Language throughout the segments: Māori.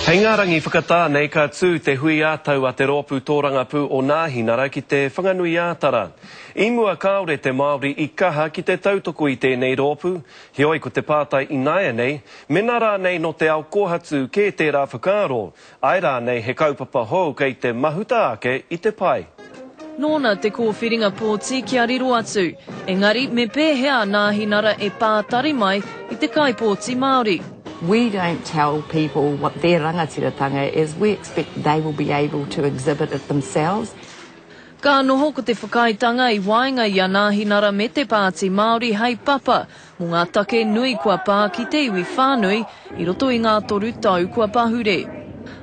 Hei ngā rangi whakatā nei ka tū te hui ātau a te rōpū tōrangapū o Ngāhinara ki te whanganui ātara. I mua kāore te Māori i kaha ki te tautoko i tēnei rōpū, heoi ko te pātai i naia nei, mena rā nei no te ao kōhatu kē tērā whakaaro, ai rā nei he kaupapa hou kei te mahuta ake i te pai. Nōna te kōwhiringa pōti kia riro atu, engari me pēhea Ngāhinara e pātari mai i te kaipōti Māori. We don't tell people what their rangatiratanga is. We expect they will be able to exhibit it themselves. Ka noho ko te whakaitanga i wainga i a Ngāhinara me te Pāti Māori hei papa, mō ngā take nui kua pā ki te iwi whānui, i roto i ngā toru tau kua pahure.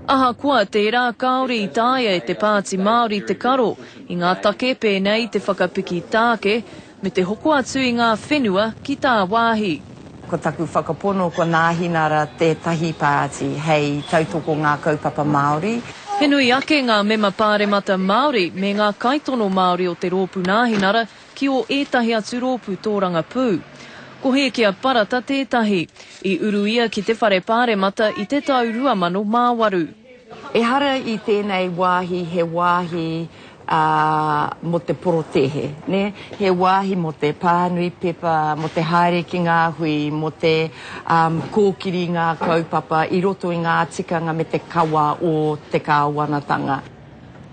Aha kua tērā kaore i tāia e te Pāti Māori te karo, i ngā take pēnei te whakapiki tāke, me te hoko atu i ngā whenua ki tā wāhi. Ko taku whakapono ko Ngāhinara tētahi pāti hei tautoko ngā kaupapa Māori. Whenui ake ngā mema pāremata Māori me ngā kaitono Māori o te rōpū Ngāhinara ki o ētahi atu rōpū tōrangapū. Ko he kia parata tētahi, i uru ia ki te whare pāremata i te tau 2008. E hara i tēnei wāhi he wāhi mo te porotehe, ne? He wāhi mo te pānui pepa, mo te haere ki ngā hui, mo te kōkiri ngā kaupapa, i roto i ngā tikanga me te kawa o te kāwanatanga.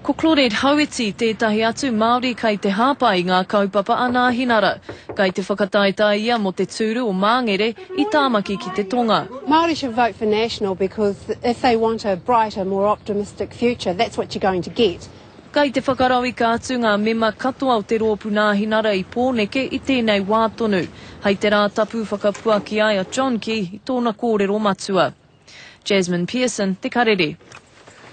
Ko Claudette Hauiti tētahi atu Māori kei te hāpa i ngā kaupapa a Ngāhinara, kei te whakataitai ia mo te tūru o Māngere i tāmaki ki te tonga. Māori should vote for National because if they want a brighter, more optimistic future, that's what you're going to get. Kei te whakarawi ka atu ngā mema katoa o te rōpū Ngāhinara i pōneke i tēnei wātonu, hei te rā tapu whakapuaki ai a John Key i tōna kōrero matua. Jasmine Pearson, Te Karere.